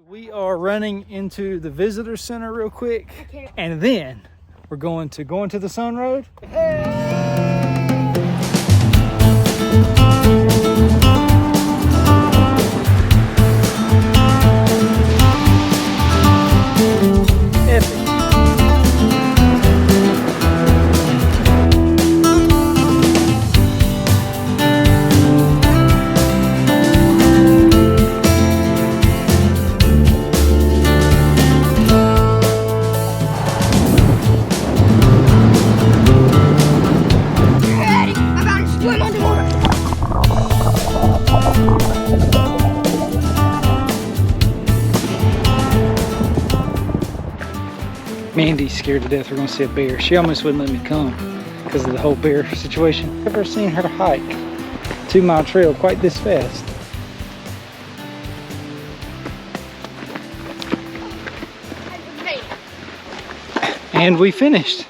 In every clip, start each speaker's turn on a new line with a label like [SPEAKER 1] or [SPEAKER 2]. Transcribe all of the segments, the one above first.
[SPEAKER 1] We are running into the visitor center real quick, and then we're going to the Sun Road. Mandy's scared to death we're gonna see a bear. She almost wouldn't let me come because of the whole bear situation. I've never seen her hike 2 mile trail quite this fast. And we finished.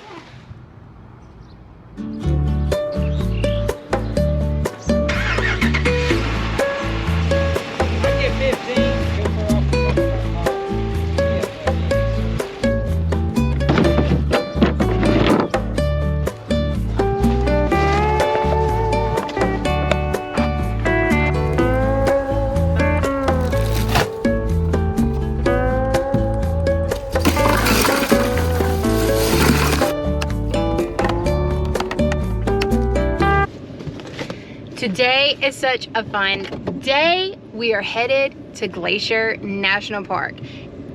[SPEAKER 2] Today is such a fun day. We are headed to Glacier National Park.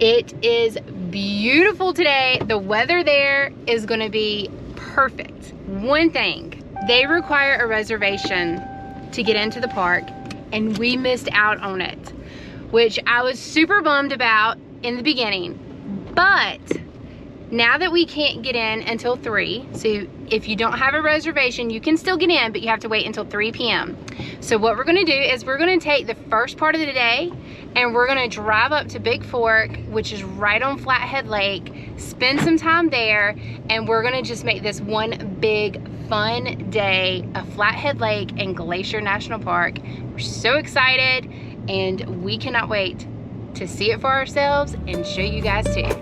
[SPEAKER 2] It is beautiful today. The weather there is gonna be perfect. One thing, they require a reservation to get into the park, and we missed out on it, which I was super bummed about in the beginning. But now that we can't get in until 3, so if you don't have a reservation, you can still get in, but you have to wait until 3 p.m. So what we're gonna do is we're gonna take the first part of the day and we're gonna drive up to Big Fork, which is right on Flathead Lake, spend some time there, and we're gonna just make this one big fun day of Flathead Lake and Glacier National Park. We're so excited and we cannot wait to see it for ourselves and show you guys too.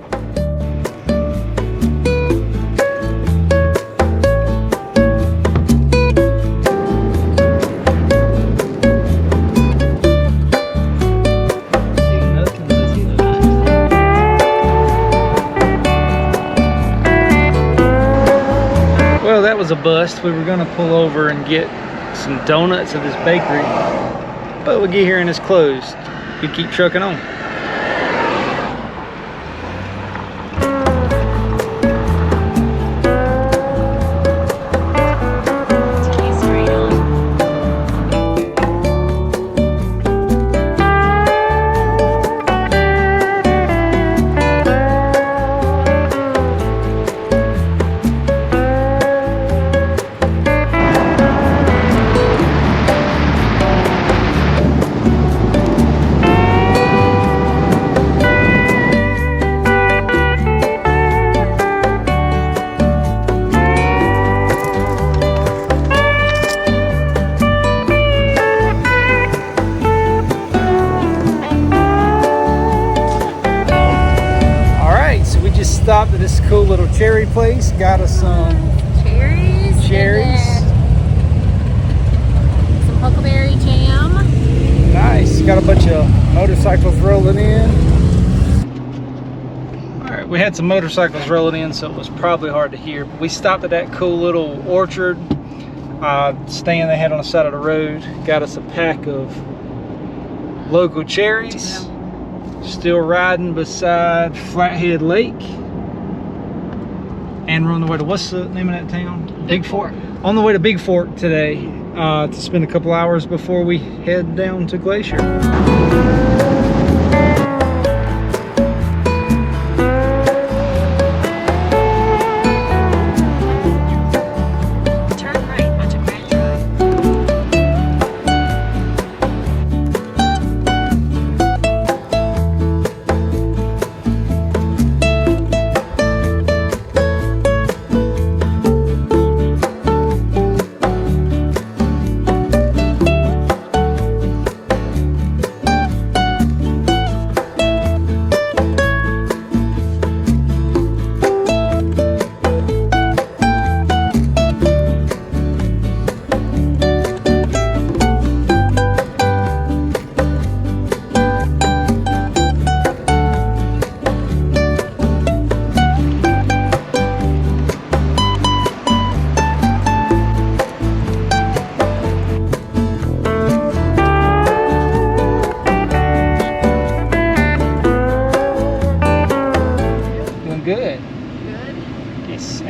[SPEAKER 1] Well, that was a bust. We were gonna pull over and get some donuts at this bakery, but we get here and it's closed. We keep trucking on. Stopped at this cool little cherry place, got us some cherries,
[SPEAKER 2] some huckleberry jam.
[SPEAKER 1] Nice. Got a bunch of motorcycles rolling in. Alright, we had some motorcycles rolling in, so it was probably hard to hear, but we stopped at that cool little orchard stand they had on the side of the road, got us a pack of local cherries. Still riding beside Flathead Lake. And we're on the way to, what's the name of that town? Big Fork. On the way to Big Fork today to spend a couple hours before we head down to Glacier.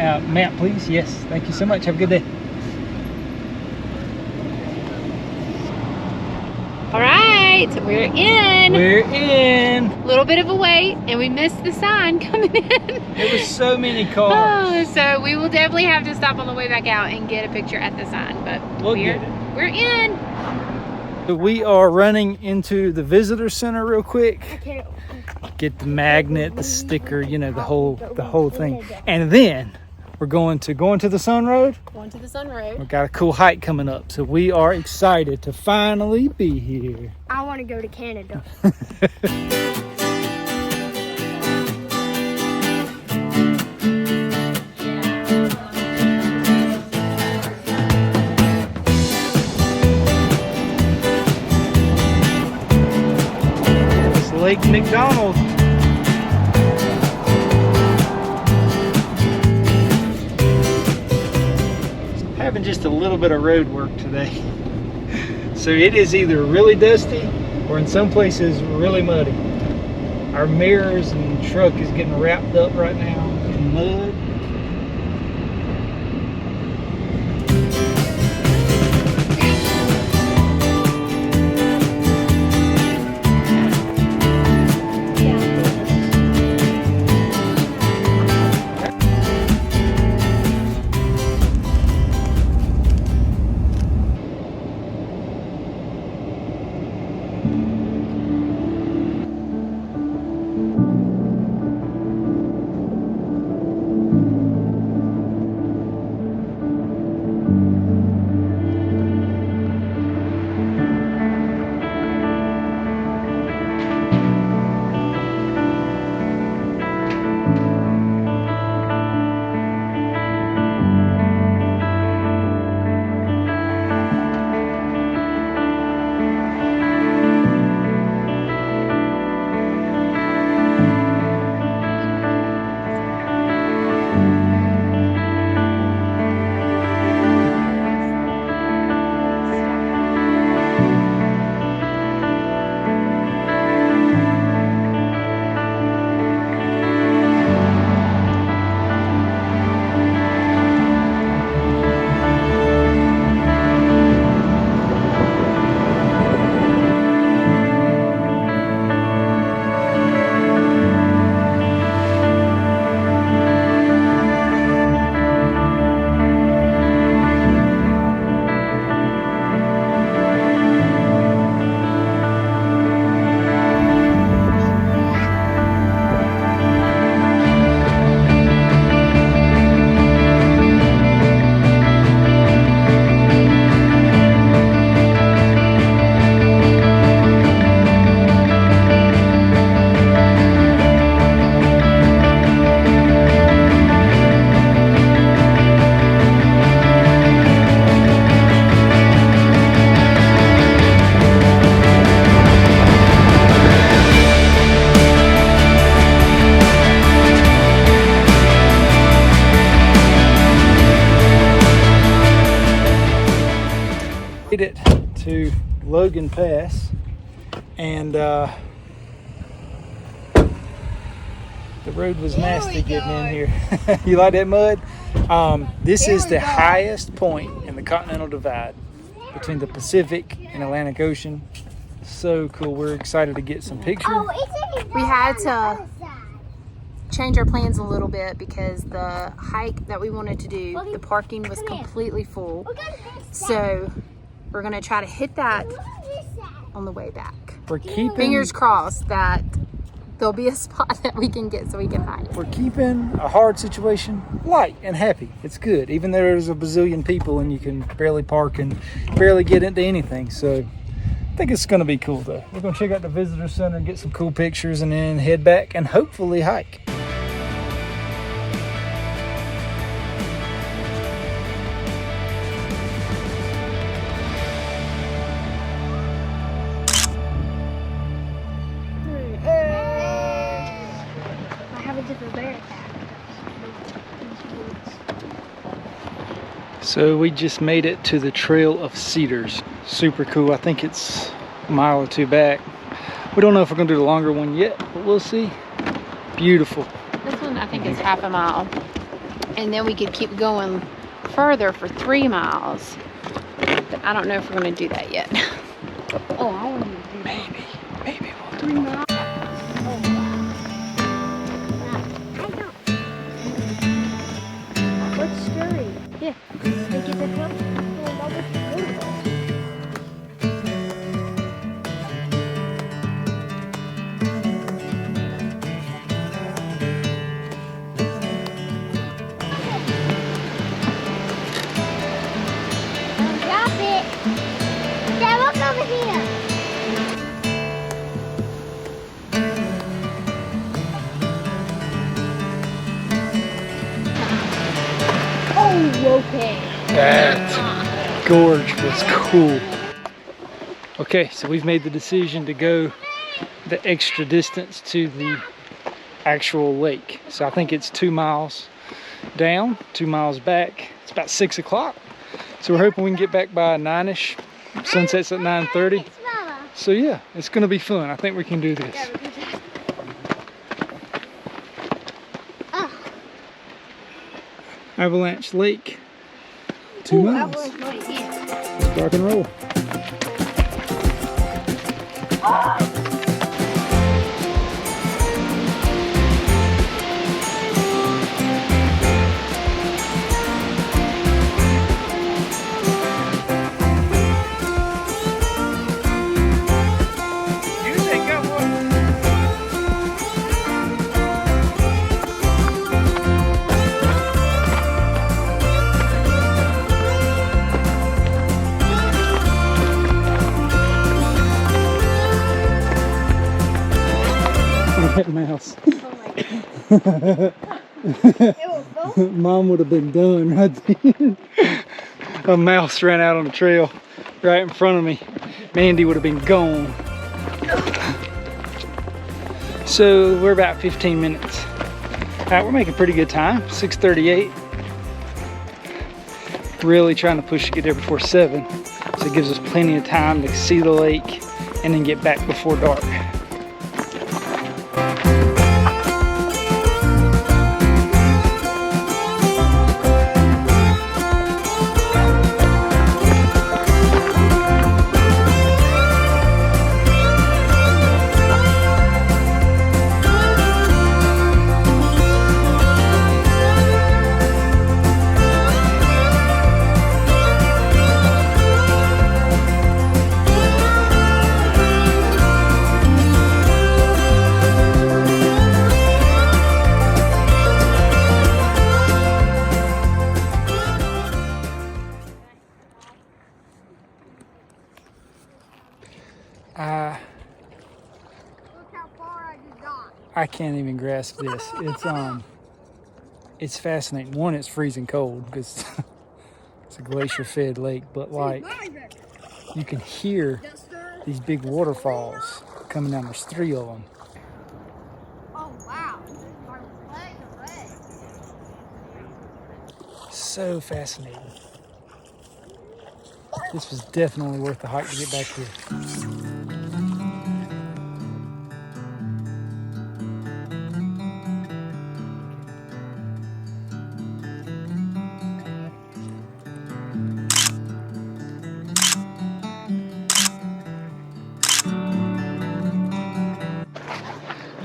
[SPEAKER 1] Map, please. Yes, thank you so much. Have a good day.
[SPEAKER 2] All right, we're in.
[SPEAKER 1] We're in.
[SPEAKER 2] A little bit of a wait, and we missed the sign coming in.
[SPEAKER 1] There was so many cars.
[SPEAKER 2] Oh, so we will definitely have to stop on the way back out and get a picture at the sign, but
[SPEAKER 1] We'll get it.
[SPEAKER 2] We're in.
[SPEAKER 1] We are running into the visitor center real quick. Get the magnet, the sticker, you know, the whole thing. And then we're going to the Sun Road.
[SPEAKER 2] Going to the Sun Road.
[SPEAKER 1] We've got a cool hike coming up, so we are excited to finally be here.
[SPEAKER 3] I want to go to Canada.
[SPEAKER 1] It's Lake McDonald. Having just a little bit of road work today. So it is either really dusty or in some places really muddy. Our mirrors and truck is getting wrapped up right now in mud. Made it to Logan Pass, and the road was nasty getting in here. You like that mud? This is the highest point in the Continental Divide between the Pacific and Atlantic Ocean. So cool. We're excited to get some pictures.
[SPEAKER 2] We had to change our plans a little bit because the hike that we wanted to do, the parking was completely full. So we're gonna try to hit that on the way back.
[SPEAKER 1] We're keeping
[SPEAKER 2] Fingers crossed that there'll be a spot that we can get so we can hike.
[SPEAKER 1] We're keeping a hard situation light and happy. It's good, even though there's a bazillion people and you can barely park and barely get into anything. So I think it's gonna be cool though. We're gonna check out the visitor center and get some cool pictures and then head back and hopefully hike. So we just made it to the Trail of Cedars. Super cool. I think it's a mile or two back. We don't know if we're gonna do the longer one yet, but we'll see. Beautiful.
[SPEAKER 2] This one I think is half a mile. and then we could keep going further for 3 miles. But I don't know if we're going to do that yet. Oh, I want to do that.
[SPEAKER 1] Maybe we'll do
[SPEAKER 2] 3 miles.
[SPEAKER 3] What's scary?
[SPEAKER 2] Yeah.
[SPEAKER 3] They get the hill. Drop it. Dad, look over here. Oh, okay.
[SPEAKER 1] That gorge was cool. Okay, so we've made the decision to go the extra distance to the actual lake. So I think it's 2 miles down, 2 miles back. It's about 6 o'clock. So we're hoping we can get back by 9ish. Sunset's at 9:30. So yeah, it's gonna be fun. I think we can do this. Avalanche Lake. 2 miles. Let's rock and roll. That mouse. Mom would have been done right then. A mouse ran out on the trail right in front of me. Mandy would have been gone. So we're about 15 minutes. We're making pretty good time. 6:38. Really trying to push to get there before 7. So it gives us plenty of time to see the lake and then get back before dark.
[SPEAKER 3] Look how far I just got.
[SPEAKER 1] I can't even grasp this. It's fascinating. One, it's freezing cold because it's a glacier-fed lake, but like you can hear these big waterfalls coming down. There's 3 of them.
[SPEAKER 3] Oh wow. Our legs are red.
[SPEAKER 1] So fascinating. This was definitely worth the hike to get back here.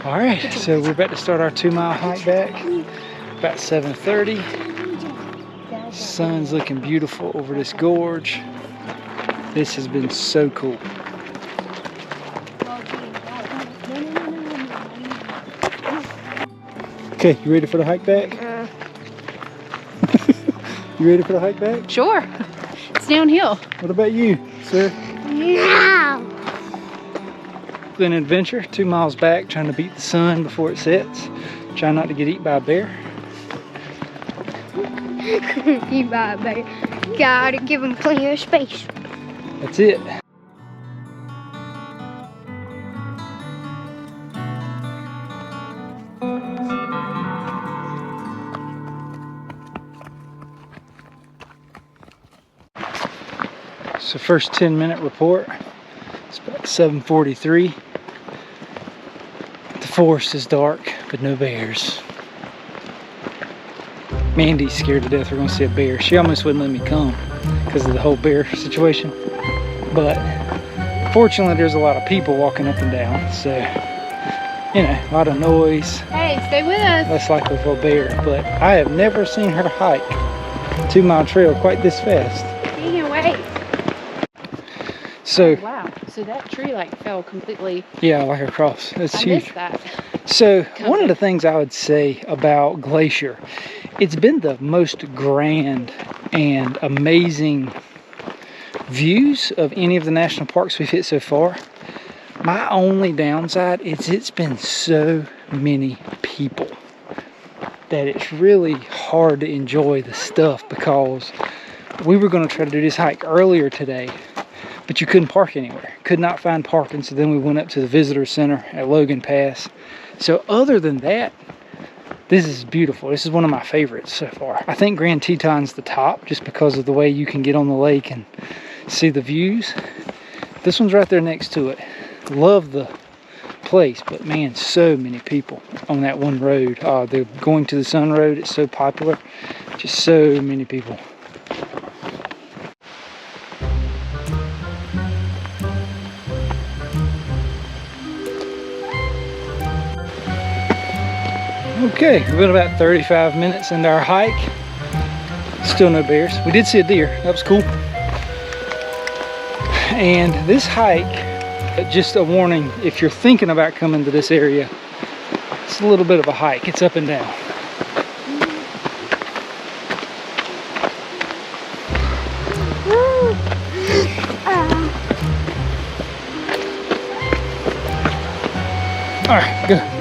[SPEAKER 1] All right, so we're about to start our 2 mile hike back. About 7:30. Sun's looking beautiful over this gorge. This has been so cool. Okay, you ready for the hike back? You ready for the hike back?
[SPEAKER 2] Sure. It's downhill.
[SPEAKER 1] What about you, sir?
[SPEAKER 3] No.
[SPEAKER 1] An adventure, 2 miles back, trying to beat the sun before it sets. Trying not to get eaten by a bear.
[SPEAKER 3] You bye, baby. Gotta give him plenty of space.
[SPEAKER 1] That's it. So first 10-minute report. It's about 7:43. The forest is dark, but no bears. Mandy's scared to death we're gonna see a bear. She almost wouldn't let me come because of the whole bear situation. But fortunately, there's a lot of people walking up and down, so you know, a lot of noise.
[SPEAKER 2] Hey, stay with us.
[SPEAKER 1] Less likely for a bear. But I have never seen her hike 2 mile trail quite this fast.
[SPEAKER 2] You can wait.
[SPEAKER 1] So
[SPEAKER 2] oh, wow, so that tree like fell completely.
[SPEAKER 1] yeah, like across. It's
[SPEAKER 2] I
[SPEAKER 1] huge.
[SPEAKER 2] missed that.
[SPEAKER 1] So one of the things I would say about Glacier, it's been the most grand and amazing views of any of the national parks we've hit so far. My only downside is it's been so many people that it's really hard to enjoy the stuff, because we were going to try to do this hike earlier today, but you couldn't park anywhere. Could not find parking, so then we went up to the visitor center at Logan Pass. So other than that, this is beautiful. This is one of my favorites so far. I think Grand Teton's the top just because of the way you can get on the lake and see the views. This one's right there next to it. Love the place, but man, so many people on that one road. The Going to the Sun road, it's so popular. Just so many people. Okay, we've been about 35 minutes into our hike. Still no bears. We did see a deer. That was cool. And this hike, just a warning, if you're thinking about coming to this area, it's a little bit of a hike. It's up and down. All right, go.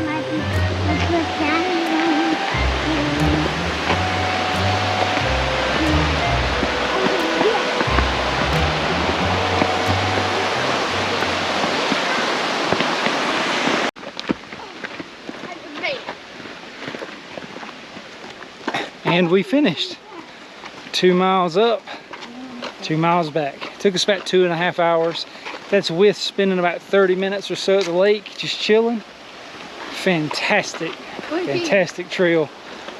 [SPEAKER 1] And we finished. 2 miles up, 2 miles back. It took us about 2.5 hours. That's with spending about 30 minutes or so at the lake, just chilling. Fantastic, fantastic trail.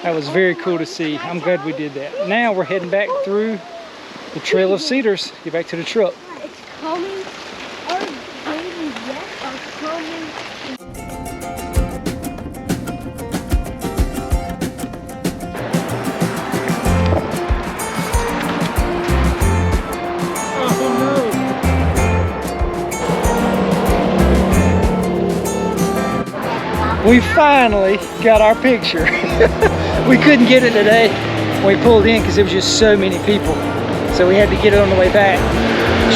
[SPEAKER 1] That was very cool to see. I'm glad we did that. Now we're heading back through the Trail of Cedars, get back to the truck.
[SPEAKER 3] It's coming. Or waiting yet or coming.
[SPEAKER 1] We finally got our picture. We couldn't get it today when we pulled in because there was just so many people. So we had to get it on the way back.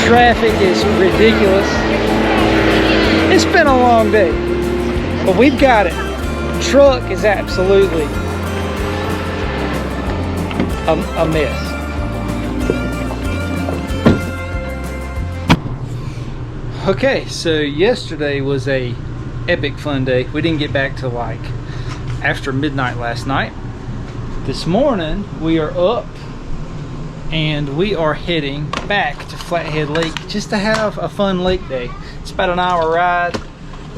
[SPEAKER 1] Traffic is ridiculous. It's been a long day, but we've got it. Truck is absolutely a mess. Okay, so yesterday was a epic fun day. We didn't get back till like after midnight last night. This morning we are up and we are heading back to Flathead Lake just to have a fun lake day. It's about an hour ride.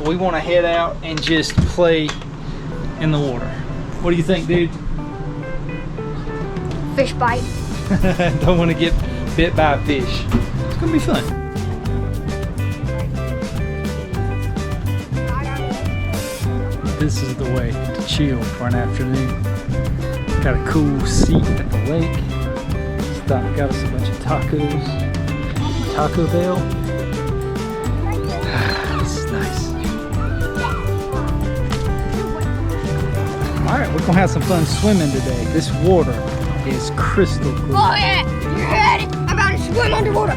[SPEAKER 1] We want to head out and just play in the water. What do you think, dude?
[SPEAKER 3] Fish bite.
[SPEAKER 1] Don't want to get bit by a fish. It's gonna be fun. This is the way to chill for an afternoon. Got a cool seat at the lake. Stop, got us a bunch of tacos. Taco Bell. This is nice. Alright, we're gonna have some fun swimming today. This water is crystal clear.
[SPEAKER 3] Oh yeah, you ready? I'm about to swim underwater.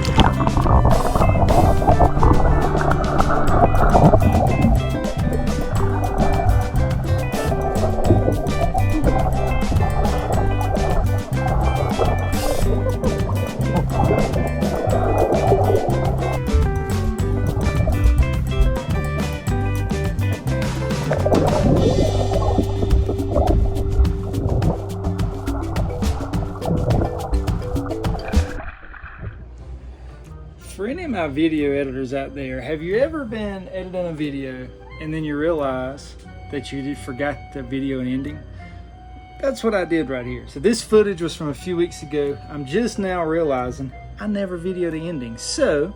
[SPEAKER 1] For any of my video editors out there, have you ever been editing a video and then you realize that you forgot the video and ending? That's what I did right here. So this footage was from a few weeks ago. I'm just now realizing I never videoed the ending. So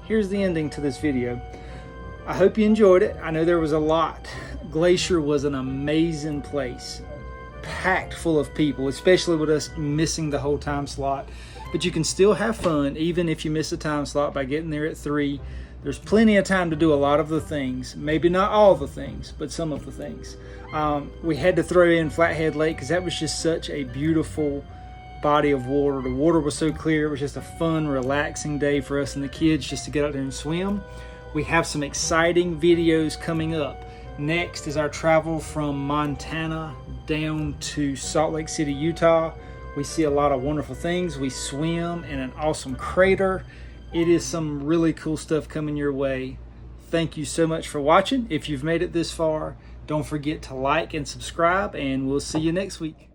[SPEAKER 1] here's the ending to this video. I hope you enjoyed it. I know there was a lot. Glacier was an amazing place, packed full of people, especially with us missing the whole time slot. But you can still have fun even if you miss a time slot by getting there at 3. There's plenty of time to do a lot of the things, maybe not all the things, but some of the things. We had to throw in Flathead Lake because that was just such a beautiful body of water. The water was so clear. It was just a fun, relaxing day for us and the kids just to get out there and swim. We have some exciting videos coming up. Next is our travel from Montana down to Salt Lake City, Utah. We see a lot of wonderful things. We swim in an awesome crater. It is some really cool stuff coming your way. Thank you so much for watching. If you've made it this far, don't forget to like and subscribe, and we'll see you next week.